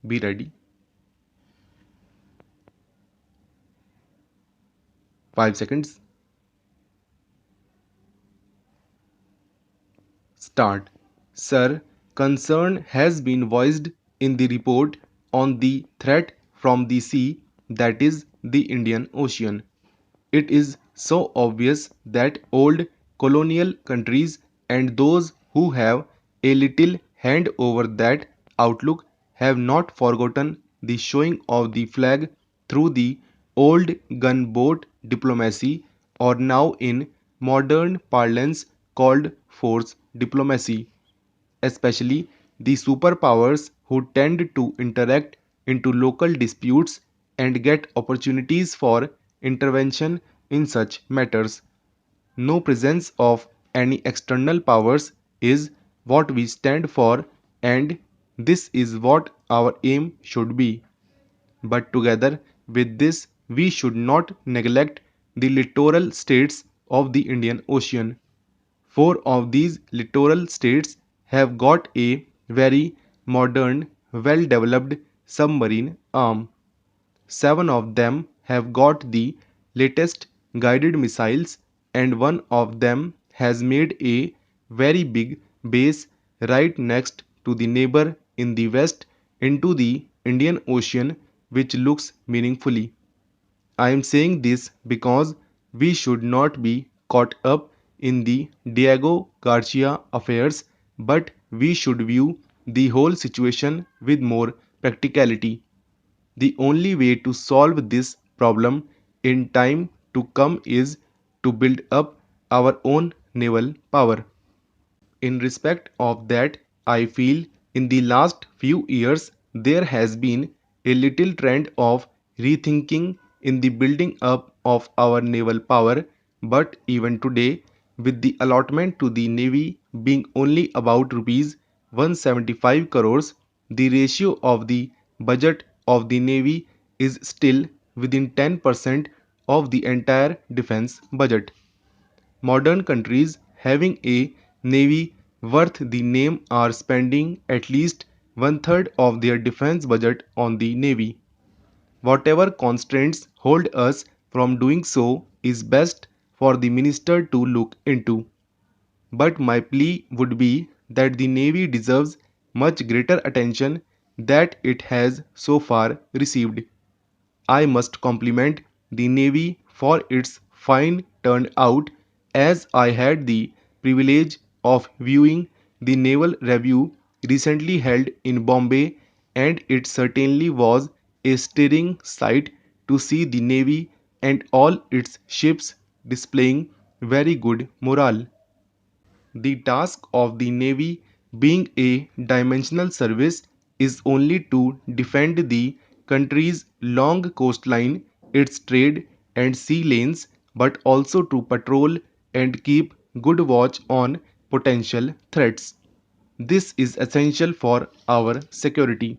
Be ready. 5 seconds. Start. Sir, concern has been voiced in the report on the threat from the sea, that is, the Indian Ocean. It is so obvious that old colonial countries and those who have a little hand over that outlook have not forgotten the showing of the flag through the old gunboat diplomacy, or now in modern parlance called force diplomacy, especially the superpowers who tend to interact into local disputes and get opportunities for intervention in such matters. No presence of any external powers is what we stand for, and this is what our aim should be. But together with this, we should not neglect the littoral states of the Indian Ocean. Four of these littoral states have got a very modern, well-developed submarine arm. Seven of them have got the latest guided missiles, and one of them has made a very big base right next to the neighbor in the west into the Indian Ocean, which looks meaningfully. I am saying this because we should not be caught up in the Diego Garcia affairs, but we should view the whole situation with more practicality. The only way to solve this problem in time to come is to build up our own naval power. In respect of that, I feel in the last few years there has been a little trend of rethinking in the building up of our naval power, but even today, with the allotment to the Navy being only about rupees 175 crores, the ratio of the budget of the Navy is still within 10% of the entire defense budget. Modern countries having a navy worth the name are spending at least one third of their defense budget on the navy. Whatever constraints hold us from doing so is best for the minister to look into. But my plea would be that the navy deserves much greater attention that it has so far received. I must compliment the Navy for its fine turnout, as I had the privilege of viewing the Naval Review recently held in Bombay, and it certainly was a stirring sight to see the Navy and all its ships displaying very good morale. The task of the Navy, being a dimensional service, is only to defend the country's long coastline, its trade and sea lanes, but also to patrol and keep good watch on potential threats. This is essential for our security.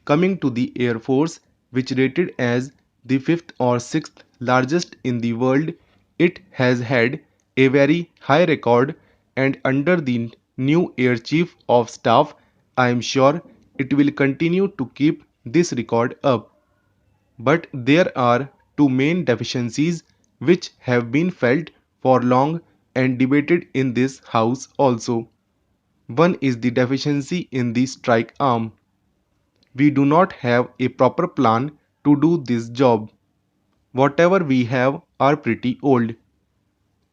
Coming to the Air Force, which rated as the fifth or sixth largest in the world, it has had a very high record, and under the new Air Chief of Staff, I am sure it will continue to keep this record up. But there are two main deficiencies which have been felt for long and debated in this house also. One is the deficiency in the strike arm. We do not have a proper plan to do this job. Whatever we have are pretty old.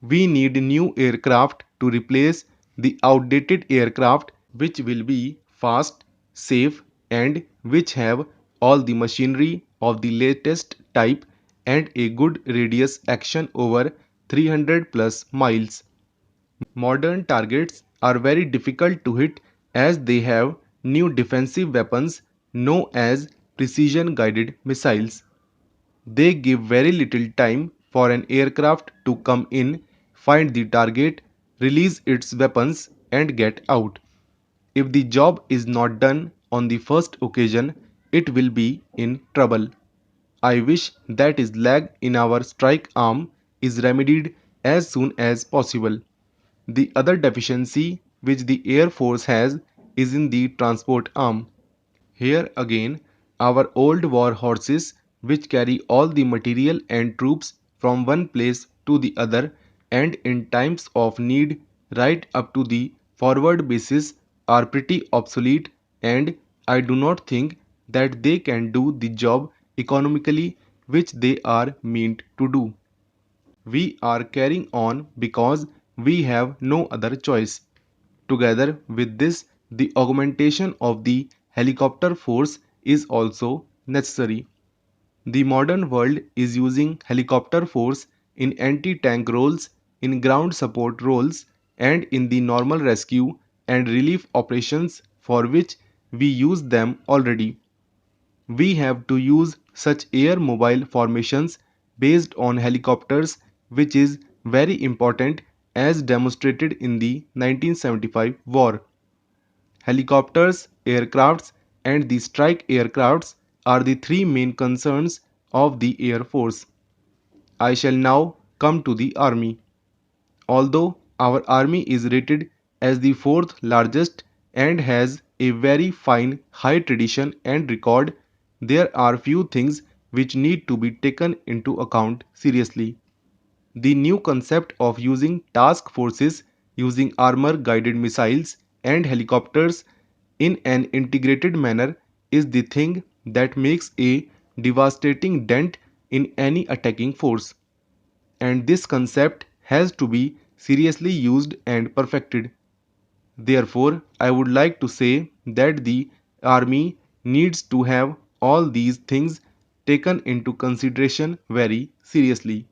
We need new aircraft to replace the outdated aircraft which will be fast, safe, and which have all the machinery of the latest type and a good radius action over 300 plus miles. Modern targets are very difficult to hit as they have new defensive weapons known as precision guided missiles. They give very little time for an aircraft to come in, find the target, release its weapons, and get out. If the job is not done on the first occasion, it will be in trouble. I wish that is lag in our strike arm is remedied as soon as possible. The other deficiency which the Air Force has is in the transport arm. Here again, our old war horses, which carry all the material and troops from one place to the other and in times of need right up to the forward bases, are pretty obsolete, and I do not think that they can do the job economically which they are meant to do. We are carrying on because we have no other choice. Together with this, the augmentation of the helicopter force is also necessary. The modern world is using helicopter force in anti-tank roles, in ground support roles, and in the normal rescue and relief operations for which we use them already. We have to use such air mobile formations based on helicopters, which is very important as demonstrated in the 1975 war. Helicopters, aircrafts, and the strike aircrafts are the three main concerns of the Air Force. I shall now come to the Army. Although our Army is rated as the fourth largest and has a very fine high tradition and record, there are few things which need to be taken into account seriously. The new concept of using task forces using armor guided missiles and helicopters in an integrated manner is the thing that makes a devastating dent in any attacking force. And this concept has to be seriously used and perfected. Therefore, I would like to say that the army needs to have all these things taken into consideration very seriously.